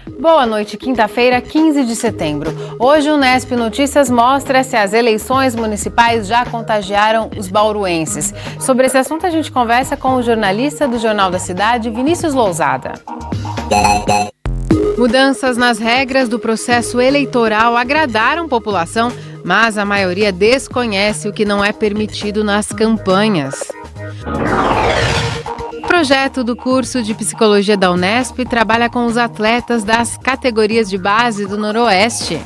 Boa noite, quinta-feira, 15 de setembro. Hoje o Unesp Notícias mostra se as eleições municipais já contagiaram os bauruenses. Sobre esse assunto a gente conversa com o jornalista do Jornal da Cidade, Vinícius Lousada. Mudanças nas regras do processo eleitoral agradaram a população, mas a maioria desconhece o que não é permitido nas campanhas. O projeto do curso de Psicologia da Unesp trabalha com os atletas das categorias de base do Noroeste.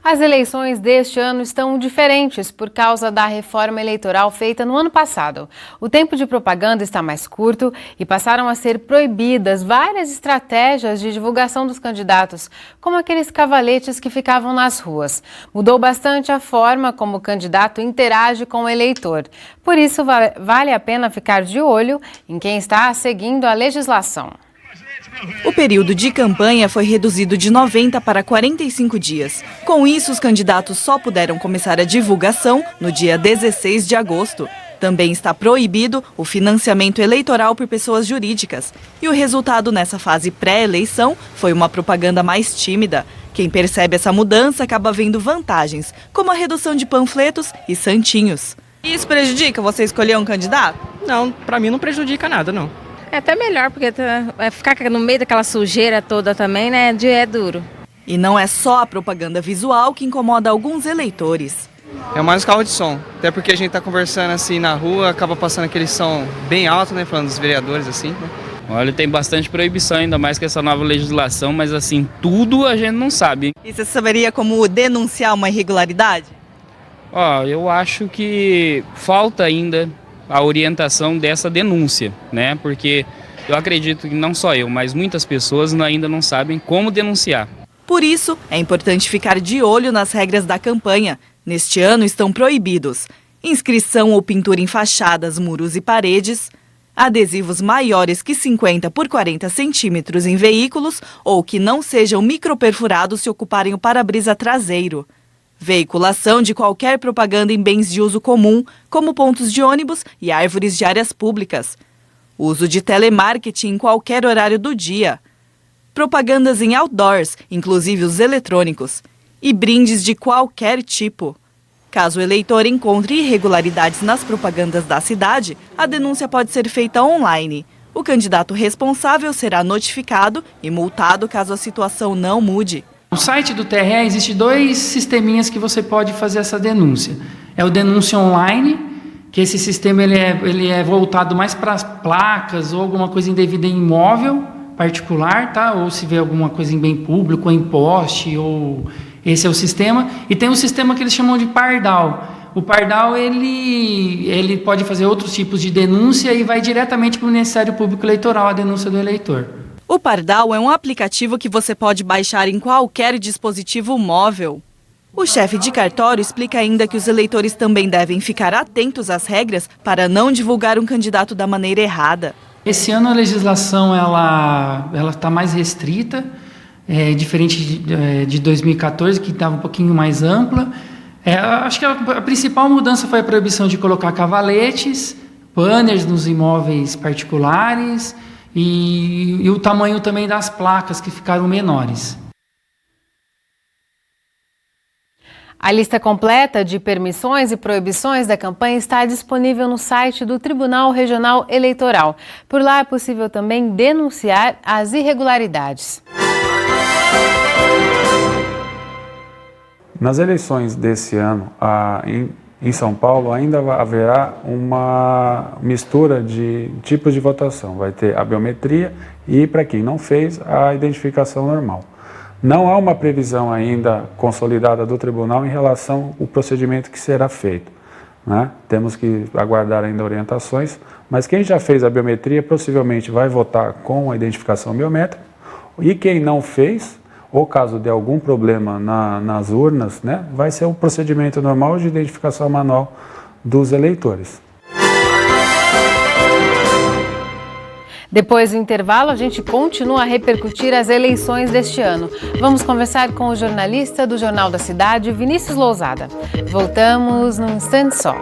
As eleições deste ano estão diferentes por causa da reforma eleitoral feita no ano passado. O tempo de propaganda está mais curto e passaram a ser proibidas várias estratégias de divulgação dos candidatos, como aqueles cavaletes que ficavam nas ruas. Mudou bastante a forma como o candidato interage com o eleitor. Por isso, vale a pena ficar de olho em quem está seguindo a legislação. O período de campanha foi reduzido de 90 para 45 dias. Com isso, os candidatos só puderam começar a divulgação no dia 16 de agosto. Também está proibido o financiamento eleitoral por pessoas jurídicas. E o resultado nessa fase pré-eleição foi uma propaganda mais tímida. Quem percebe essa mudança acaba vendo vantagens, como a redução de panfletos e santinhos. Isso prejudica você escolher um candidato? Não, para mim não prejudica nada, não. É até melhor, porque ficar no meio daquela sujeira toda também, né, é duro. E não é só a propaganda visual que incomoda alguns eleitores. É mais os carros de som, até porque a gente tá conversando assim na rua, acaba passando aquele som bem alto, né, falando dos vereadores assim, né? Olha, tem bastante proibição, ainda mais com essa nova legislação, mas assim, tudo a gente não sabe. E você saberia como denunciar uma irregularidade? Eu acho que falta ainda a orientação dessa denúncia, né? Porque eu acredito que não só eu, mas muitas pessoas ainda não sabem como denunciar. Por isso, é importante ficar de olho nas regras da campanha. Neste ano estão proibidos inscrição ou pintura em fachadas, muros e paredes, adesivos maiores que 50 por 40 centímetros em veículos ou que não sejam microperfurados se ocuparem o para-brisa traseiro. Veiculação de qualquer propaganda em bens de uso comum, como pontos de ônibus e árvores de áreas públicas. Uso de telemarketing em qualquer horário do dia. Propagandas em outdoors, inclusive os eletrônicos. E brindes de qualquer tipo. Caso o eleitor encontre irregularidades nas propagandas da cidade, a denúncia pode ser feita online. O candidato responsável será notificado e multado caso a situação não mude. No site do TRE existem 2 sisteminhas que você pode fazer essa denúncia. É o denúncia online, que esse sistema ele é voltado mais para as placas ou alguma coisa indevida em imóvel particular, tá? Ou se vê alguma coisa em bem público, ou em poste, ou esse é o sistema. E tem um sistema que eles chamam de Pardal. O Pardal ele pode fazer outros tipos de denúncia e vai diretamente para o Ministério Público Eleitoral a denúncia do eleitor. O Pardal é um aplicativo que você pode baixar em qualquer dispositivo móvel. O chefe de cartório explica ainda que os eleitores também devem ficar atentos às regras para não divulgar um candidato da maneira errada. Esse ano a legislação ela está mais restrita, diferente de 2014, que estava um pouquinho mais ampla. Acho que a principal mudança foi a proibição de colocar cavaletes, banners nos imóveis particulares, e o tamanho também das placas que ficaram menores. A lista completa de permissões e proibições da campanha está disponível no site do Tribunal Regional Eleitoral. Por lá é possível também denunciar as irregularidades. Nas eleições desse ano, em São Paulo, ainda haverá uma mistura de tipos de votação. Vai ter a biometria e, para quem não fez, a identificação normal. Não há uma previsão ainda consolidada do tribunal em relação ao procedimento que será feito, né? Temos que aguardar ainda orientações, mas quem já fez a biometria possivelmente vai votar com a identificação biométrica, e quem não fez, ou caso de algum problema nas urnas, né, vai ser o procedimento normal de identificação manual dos eleitores. Depois do intervalo, a gente continua a repercutir as eleições deste ano. Vamos conversar com o jornalista do Jornal da Cidade, Vinícius Lousada. Voltamos num instante só.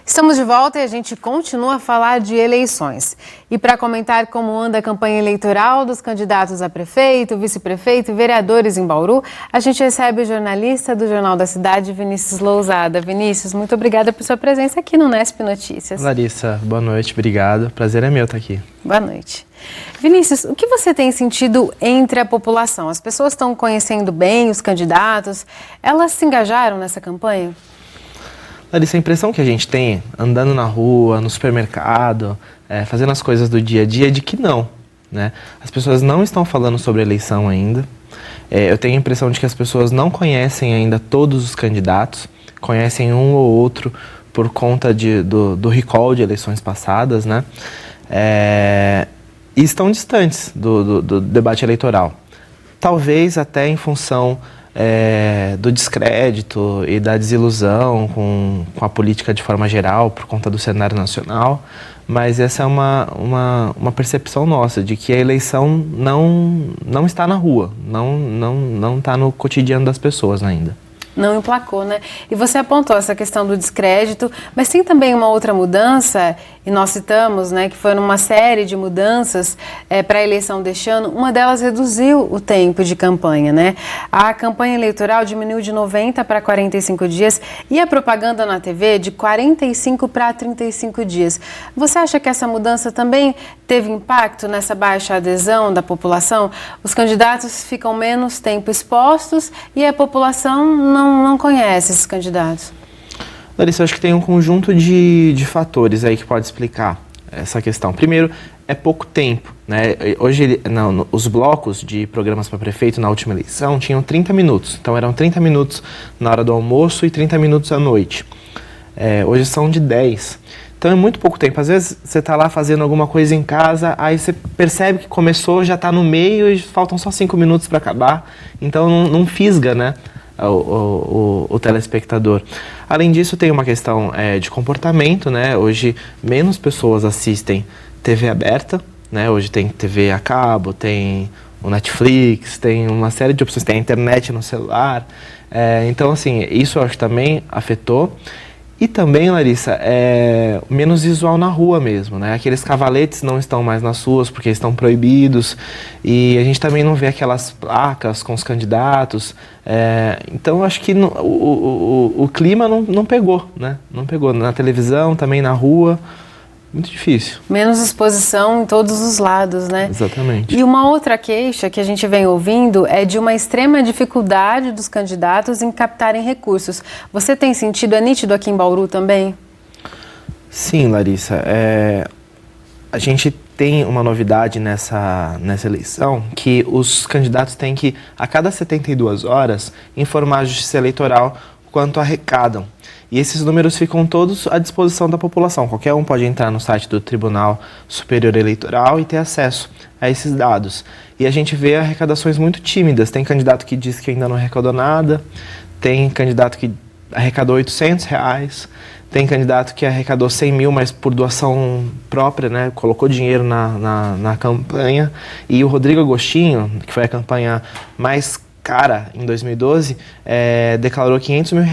Estamos de volta e a gente continua a falar de eleições. E para comentar como anda a campanha eleitoral dos candidatos a prefeito, vice-prefeito e vereadores em Bauru, a gente recebe o jornalista do Jornal da Cidade, Vinícius Lousada. Vinícius, muito obrigada por sua presença aqui no Nesp Notícias. Larissa, boa noite, obrigado. Prazer é meu estar aqui. Boa noite. Vinícius, o que você tem sentido entre a população? As pessoas estão conhecendo bem os candidatos? Elas se engajaram nessa campanha? Larissa, a impressão que a gente tem, andando na rua, no supermercado, fazendo as coisas do dia a dia, é de que não, né? As pessoas não estão falando sobre a eleição ainda. Eu tenho a impressão de que as pessoas não conhecem ainda todos os candidatos, conhecem um ou outro por conta do recall de eleições passadas, né? E estão distantes do debate eleitoral. Talvez até em função do descrédito e da desilusão com a política de forma geral, por conta do cenário nacional, mas essa é uma percepção nossa, de que a eleição não está na rua, não está no cotidiano das pessoas ainda. Não emplacou, né? E você apontou essa questão do descrédito, mas tem também uma outra mudança, e nós citamos, né, que foram uma série de mudanças para a eleição deste ano. Uma delas reduziu o tempo de campanha, né? A campanha eleitoral diminuiu de 90 para 45 dias e a propaganda na TV de 45 para 35 dias. Você acha que essa mudança também teve impacto nessa baixa adesão da população? Os candidatos ficam menos tempo expostos e a população não conhece esses candidatos. Larissa, eu acho que tem um conjunto de fatores aí que pode explicar essa questão. Primeiro, é pouco tempo, né? Hoje, os blocos de programas para prefeito na última eleição tinham 30 minutos. Então, eram 30 minutos na hora do almoço e 30 minutos à noite. Hoje são de 10. Então, é muito pouco tempo. Às vezes, você está lá fazendo alguma coisa em casa, aí você percebe que começou, já está no meio e faltam só 5 minutos para acabar. Então, não fisga, né? O telespectador. Além disso, tem uma questão de comportamento, né? Hoje, menos pessoas assistem TV aberta, né? Hoje tem TV a cabo, tem o Netflix, tem uma série de opções, tem a internet no celular. Então, assim, isso eu acho que também afetou. E também, Larissa, menos visual na rua mesmo, né? Aqueles cavaletes não estão mais nas ruas porque estão proibidos e a gente também não vê aquelas placas com os candidatos. Então, acho que o clima não pegou, né? Não pegou na televisão, também na rua. Muito difícil. Menos exposição em todos os lados, né? Exatamente. E uma outra queixa que a gente vem ouvindo é de uma extrema dificuldade dos candidatos em captarem recursos. Você tem sentido, é nítido aqui em Bauru também? Sim, Larissa. A gente tem uma novidade nessa eleição, que os candidatos têm que, a cada 72 horas, informar a Justiça Eleitoral quanto arrecadam. E esses números ficam todos à disposição da população. Qualquer um pode entrar no site do Tribunal Superior Eleitoral e ter acesso a esses dados. E a gente vê arrecadações muito tímidas. Tem candidato que diz que ainda não arrecadou nada, tem candidato que arrecadou R$800, tem candidato que arrecadou 100 mil, mas por doação própria, né? Colocou dinheiro na campanha. E o Rodrigo Agostinho, que foi a campanha mais cara em 2012, declarou R$500 mil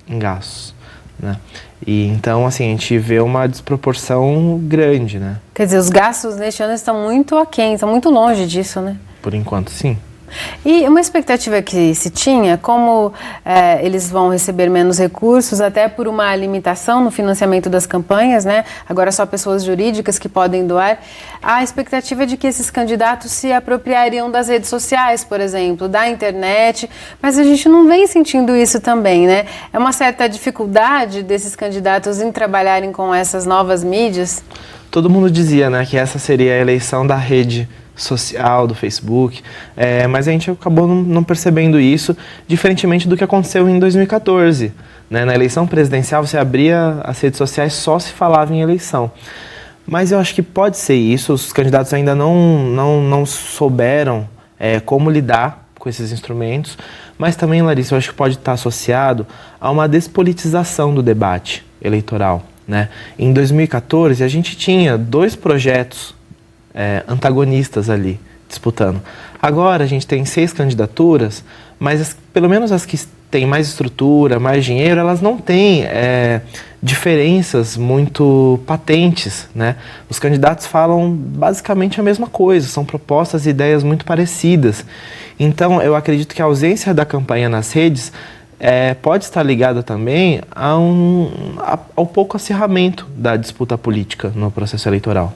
em gastos, né? E então, assim, a gente vê uma desproporção grande, né? Quer dizer, os gastos neste ano estão muito aquém, estão muito longe disso, né? Por enquanto, sim. E uma expectativa que se tinha, como eles vão receber menos recursos, até por uma limitação no financiamento das campanhas, né? Agora só pessoas jurídicas que podem doar, a expectativa é de que esses candidatos se apropriariam das redes sociais, por exemplo, da internet, mas a gente não vem sentindo isso também, né? É uma certa dificuldade desses candidatos em trabalharem com essas novas mídias? Todo mundo dizia, né, que essa seria a eleição da rede social, do Facebook, mas a gente acabou não percebendo isso, diferentemente do que aconteceu em 2014. Né? Na eleição presidencial, você abria as redes sociais, só se falava em eleição. Mas eu acho que pode ser isso, os candidatos ainda não souberam como lidar com esses instrumentos, mas também, Larissa, eu acho que pode estar associado a uma despolitização do debate eleitoral. né? Em 2014, a gente tinha 2 projetos antagonistas ali, disputando. Agora, a gente tem 6 candidaturas, mas pelo menos as que têm mais estrutura, mais dinheiro, elas não têm diferenças muito patentes, né? Os candidatos falam basicamente a mesma coisa, são propostas e ideias muito parecidas. Então, eu acredito que a ausência da campanha nas redes pode estar ligada também ao pouco acirramento da disputa política no processo eleitoral.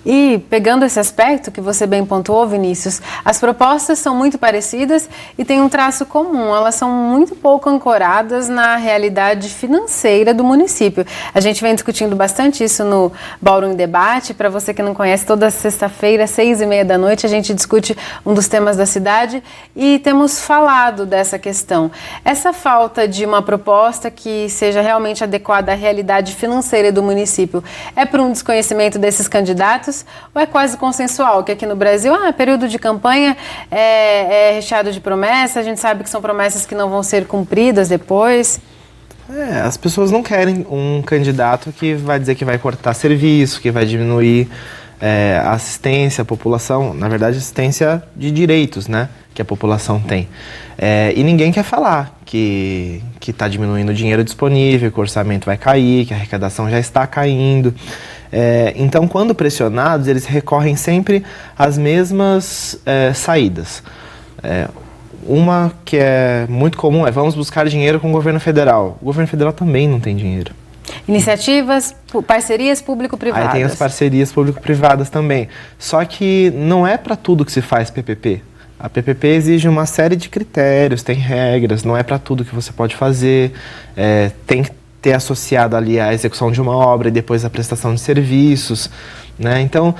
E, pegando esse aspecto que você bem pontuou, Vinícius, as propostas são muito parecidas e têm um traço comum. Elas são muito pouco ancoradas na realidade financeira do município. A gente vem discutindo bastante isso no Bauru em Debate. Para você que não conhece, toda sexta-feira, 6h30 da noite, a gente discute um dos temas da cidade e temos falado dessa questão. Essa falta de uma proposta que seja realmente adequada à realidade financeira do município é por um desconhecimento desses candidatos ou é quase consensual, que aqui no Brasil, período de campanha é recheado de promessas, a gente sabe que são promessas que não vão ser cumpridas depois? As pessoas não querem um candidato que vai dizer que vai cortar serviço, que vai diminuir a assistência à população, na verdade assistência de direitos, né, que a população tem. E ninguém quer falar que está diminuindo o dinheiro disponível, que o orçamento vai cair, que a arrecadação já está caindo. Então, quando pressionados, eles recorrem sempre às mesmas saídas. Uma que é muito comum é: vamos buscar dinheiro com o governo federal. O governo federal também não tem dinheiro. Iniciativas, parcerias público-privadas. Aí tem as parcerias público-privadas também. Só que não é para tudo que se faz PPP. A PPP exige uma série de critérios, tem regras, não é para tudo que você pode fazer, tem que ter associado ali a execução de uma obra e depois a prestação de serviços, né? Então,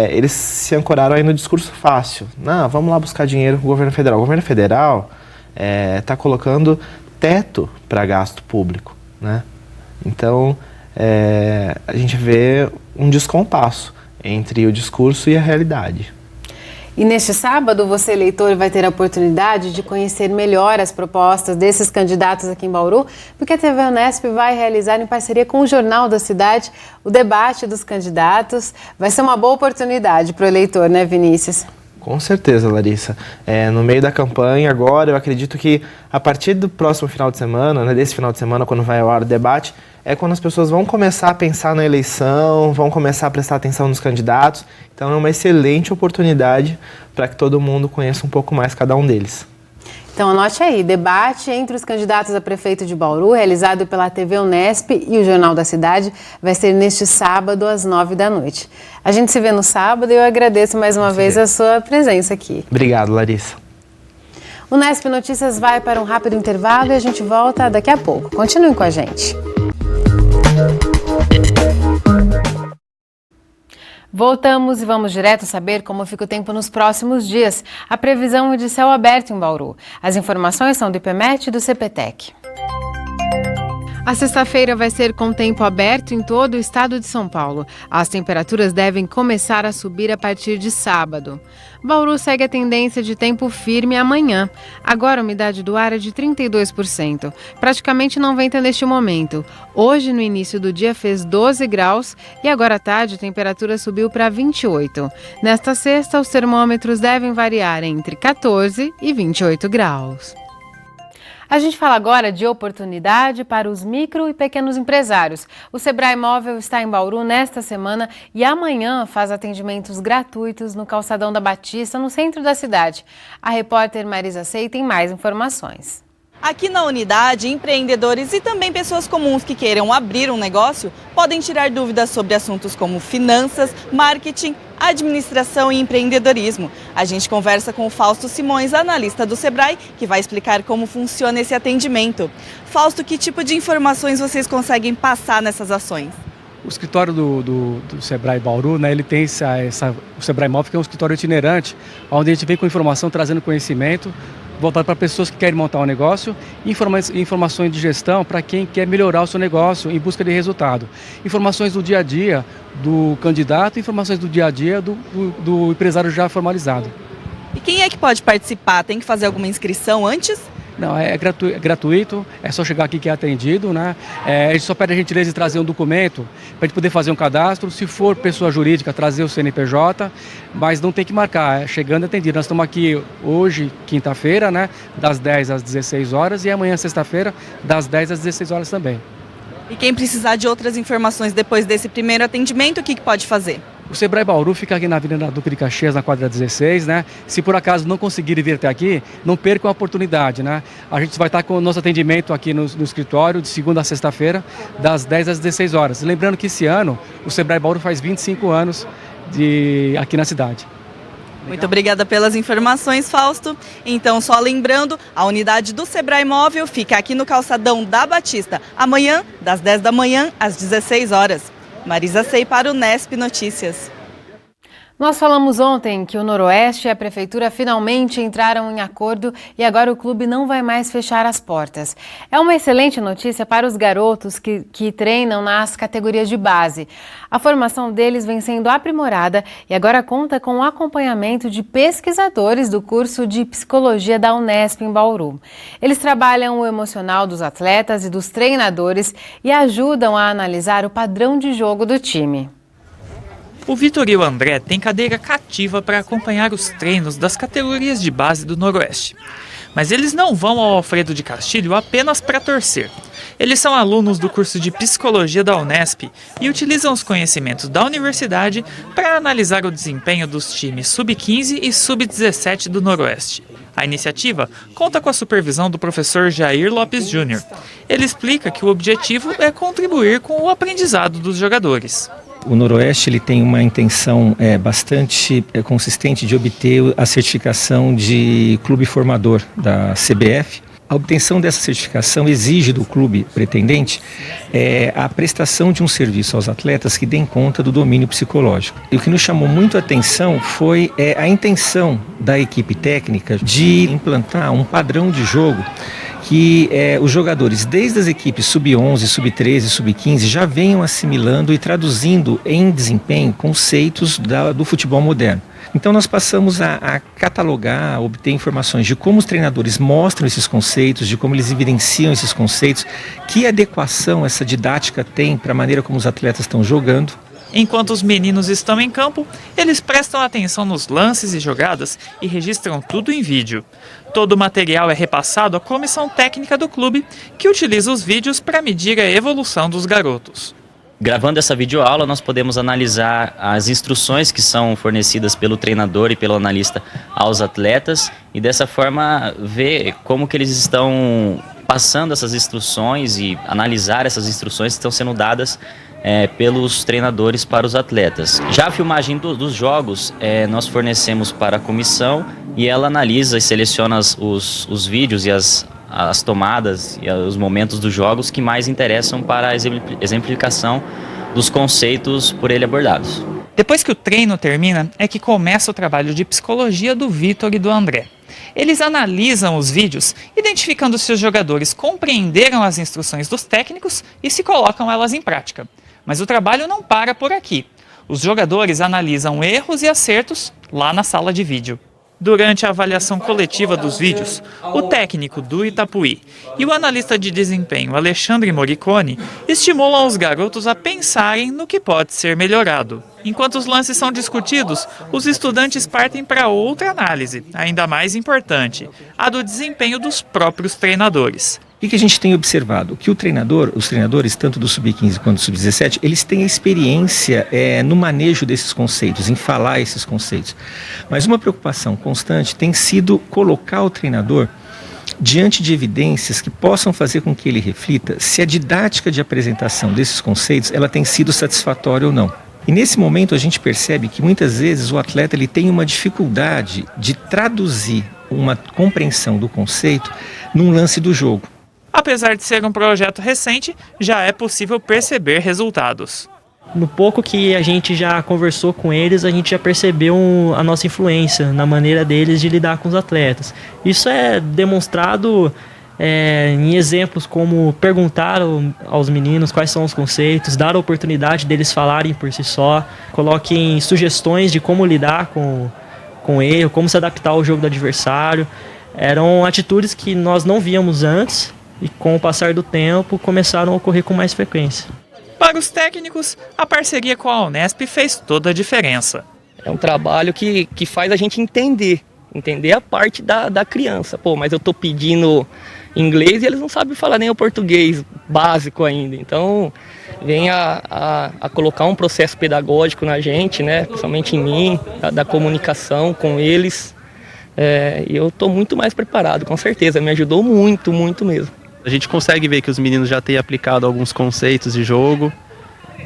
eles se ancoraram aí no discurso fácil. Não, vamos lá buscar dinheiro com o governo federal. O governo federal está colocando teto para gasto público, né? Então, a gente vê um descompasso entre o discurso e a realidade. E neste sábado, você, eleitor, vai ter a oportunidade de conhecer melhor as propostas desses candidatos aqui em Bauru, porque a TV Unesp vai realizar, em parceria com o Jornal da Cidade, o debate dos candidatos. Vai ser uma boa oportunidade para o eleitor, né, Vinícius? Com certeza, Larissa. No meio da campanha agora, eu acredito que a partir do próximo final de semana, né, desse final de semana, quando vai ao ar o debate, é quando as pessoas vão começar a pensar na eleição, vão começar a prestar atenção nos candidatos. Então é uma excelente oportunidade para que todo mundo conheça um pouco mais cada um deles. Então anote aí: debate entre os candidatos a prefeito de Bauru, realizado pela TV Unesp e o Jornal da Cidade, vai ser neste sábado às 9 da noite. A gente se vê no sábado e eu agradeço mais uma vez a sua presença aqui. Obrigado, Larissa. O Unesp Notícias vai para um rápido intervalo e a gente volta daqui a pouco. Continuem com a gente. Voltamos e vamos direto saber como fica o tempo nos próximos dias. A previsão é de céu aberto em Bauru. As informações são do IPMET e do CPTEC. A sexta-feira vai ser com tempo aberto em todo o estado de São Paulo. As temperaturas devem começar a subir a partir de sábado. Bauru segue a tendência de tempo firme amanhã. Agora a umidade do ar é de 32%. Praticamente não venta neste momento. Hoje, no início do dia, fez 12 graus e agora à tarde a temperatura subiu para 28. Nesta sexta, os termômetros devem variar entre 14 e 28 graus. A gente fala agora de oportunidade para os micro e pequenos empresários. O Sebrae Móvel está em Bauru nesta semana e amanhã faz atendimentos gratuitos no Calçadão da Batista, no centro da cidade. A repórter Marisa Sei tem mais informações. Aqui na unidade, empreendedores e também pessoas comuns que queiram abrir um negócio podem tirar dúvidas sobre assuntos como finanças, marketing, administração e empreendedorismo. A gente conversa com o Fausto Simões, analista do Sebrae, que vai explicar como funciona esse atendimento. Fausto, que tipo de informações vocês conseguem passar nessas ações? O escritório do Sebrae Bauru, né, ele tem o Sebrae Móvel, que é um escritório itinerante, onde a gente vem com informação, trazendo conhecimento, voltado para pessoas que querem montar um negócio, informações de gestão para quem quer melhorar o seu negócio em busca de resultado. Informações do dia a dia do candidato, informações do dia a dia do empresário já formalizado. E quem é que pode participar? Tem que fazer alguma inscrição antes? Não, é gratuito, é só chegar aqui que é atendido, né? A gente só pede a gentileza de trazer um documento para a gente poder fazer um cadastro. Se for pessoa jurídica, trazer o CNPJ, mas não tem que marcar, é chegando atendido. Nós estamos aqui hoje, quinta-feira, né? Das 10 às 16 horas e amanhã, sexta-feira, das 10 às 16 horas também. E quem precisar de outras informações depois desse primeiro atendimento, o que pode fazer? O Sebrae Bauru fica aqui na Avenida Duque de Caxias, na quadra 16, né? Se por acaso não conseguirem vir até aqui, não percam a oportunidade, né? A gente vai estar com o nosso atendimento aqui no escritório, de segunda a sexta-feira, das 10 às 16 horas. Lembrando que esse ano, o Sebrae Bauru faz 25 anos aqui na cidade. Muito obrigada pelas informações, Fausto. Então, só lembrando, a unidade do Sebrae Móvel fica aqui no calçadão da Batista, amanhã, das 10 da manhã às 16 horas. Marisa Sei para o Nesp Notícias. Nós falamos ontem que o Noroeste e a Prefeitura finalmente entraram em acordo e agora o clube não vai mais fechar as portas. É uma excelente notícia para os garotos que treinam nas categorias de base. A formação deles vem sendo aprimorada e agora conta com o acompanhamento de pesquisadores do curso de Psicologia da Unesp em Bauru. Eles trabalham o emocional dos atletas e dos treinadores e ajudam a analisar o padrão de jogo do time. O Vitor e o André têm cadeira cativa para acompanhar os treinos das categorias de base do Noroeste. Mas eles não vão ao Alfredo de Castilho apenas para torcer. Eles são alunos do curso de Psicologia da Unesp e utilizam os conhecimentos da universidade para analisar o desempenho dos times Sub-15 e Sub-17 do Noroeste. A iniciativa conta com a supervisão do professor Jair Lopes Júnior. Ele explica que o objetivo é contribuir com o aprendizado dos jogadores. O Noroeste ele tem uma intenção bastante consistente de obter a certificação de clube formador da CBF. A obtenção dessa certificação exige do clube pretendente a prestação de um serviço aos atletas que dêem conta do domínio psicológico. E o que nos chamou muito a atenção foi a intenção da equipe técnica de implantar um padrão de jogo que os jogadores, desde as equipes sub-11, sub-13, sub-15, já venham assimilando e traduzindo em desempenho conceitos do futebol moderno. Então nós passamos a catalogar, a obter informações de como os treinadores mostram esses conceitos, de como eles evidenciam esses conceitos, que adequação essa didática tem para a maneira como os atletas estão jogando. Enquanto os meninos estão em campo, eles prestam atenção nos lances e jogadas e registram tudo em vídeo. Todo o material é repassado à comissão técnica do clube, que utiliza os vídeos para medir a evolução dos garotos. Gravando essa videoaula, nós podemos analisar as instruções que são fornecidas pelo treinador e pelo analista aos atletas e dessa forma ver como que eles estão passando essas instruções e analisar essas instruções que estão sendo dadas pelos treinadores para os atletas. Já a filmagem dos jogos nós fornecemos para a comissão e ela analisa e seleciona os vídeos e as tomadas e os momentos dos jogos que mais interessam para a exemplificação dos conceitos por ele abordados. Depois que o treino termina, é que começa o trabalho de psicologia do Vitor e do André. Eles analisam os vídeos, identificando se os jogadores compreenderam as instruções dos técnicos e se colocam elas em prática. Mas o trabalho não para por aqui. Os jogadores analisam erros e acertos lá na sala de vídeo. Durante a avaliação coletiva dos vídeos, o técnico do Itapuí e o analista de desempenho Alexandre Moricone estimulam os garotos a pensarem no que pode ser melhorado. Enquanto os lances são discutidos, os estudantes partem para outra análise, ainda mais importante, a do desempenho dos próprios treinadores. O que a gente tem observado? Que os treinadores, tanto do Sub-15 quanto do Sub-17, eles têm a experiência no manejo desses conceitos, em falar esses conceitos. Mas uma preocupação constante tem sido colocar o treinador diante de evidências que possam fazer com que ele reflita se a didática de apresentação desses conceitos ela tem sido satisfatória ou não. E nesse momento a gente percebe que muitas vezes o atleta ele tem uma dificuldade de traduzir uma compreensão do conceito num lance do jogo. Apesar de ser um projeto recente, já é possível perceber resultados. No pouco que a gente já conversou com eles, a gente já percebeu a nossa influência na maneira deles de lidar com os atletas. Isso é demonstrado em exemplos como perguntar aos meninos quais são os conceitos, dar a oportunidade deles falarem por si só, coloquem sugestões de como lidar com erro, como se adaptar ao jogo do adversário. Eram atitudes que nós não víamos antes e com o passar do tempo começaram a ocorrer com mais frequência. Para os técnicos, a parceria com a Unesp fez toda a diferença. É um trabalho que faz a gente entender a parte da criança. Pô, mas eu estou pedindo inglês e eles não sabem falar nem o português básico ainda. Então, vem a colocar um processo pedagógico na gente, né? Principalmente em mim, da comunicação com eles. E eu estou muito mais preparado, com certeza. Me ajudou muito, muito mesmo. A gente consegue ver que os meninos já têm aplicado alguns conceitos de jogo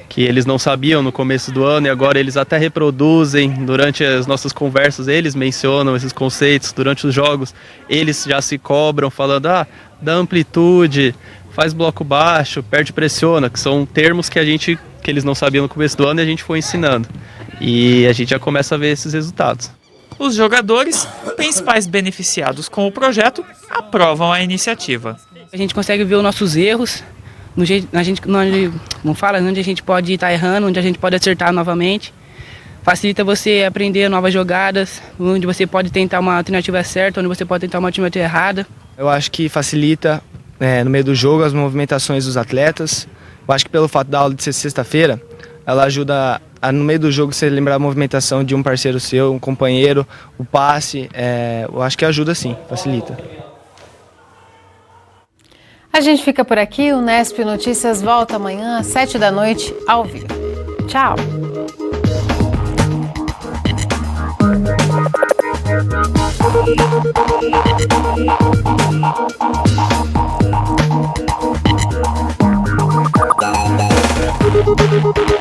que eles não sabiam no começo do ano e agora eles até reproduzem durante as nossas conversas, eles mencionam esses conceitos durante os jogos, eles já se cobram falando, dá amplitude, faz bloco baixo, perde pressiona, que são termos que eles não sabiam no começo do ano e a gente foi ensinando. E a gente já começa a ver esses resultados. Os jogadores, principais beneficiados com o projeto, aprovam a iniciativa. A gente consegue ver os nossos erros, onde a gente pode estar errando, onde a gente pode acertar novamente. Facilita você aprender novas jogadas, onde você pode tentar uma alternativa certa, onde você pode tentar uma alternativa errada. Eu acho que facilita, no meio do jogo, as movimentações dos atletas. Eu acho que pelo fato da aula de ser sexta-feira, ela ajuda no meio do jogo você lembrar a movimentação de um parceiro seu, um companheiro, o passe. Eu acho que ajuda sim, facilita. A gente fica por aqui, o Unesp Notícias volta amanhã às 7 da noite, ao vivo. Tchau! Música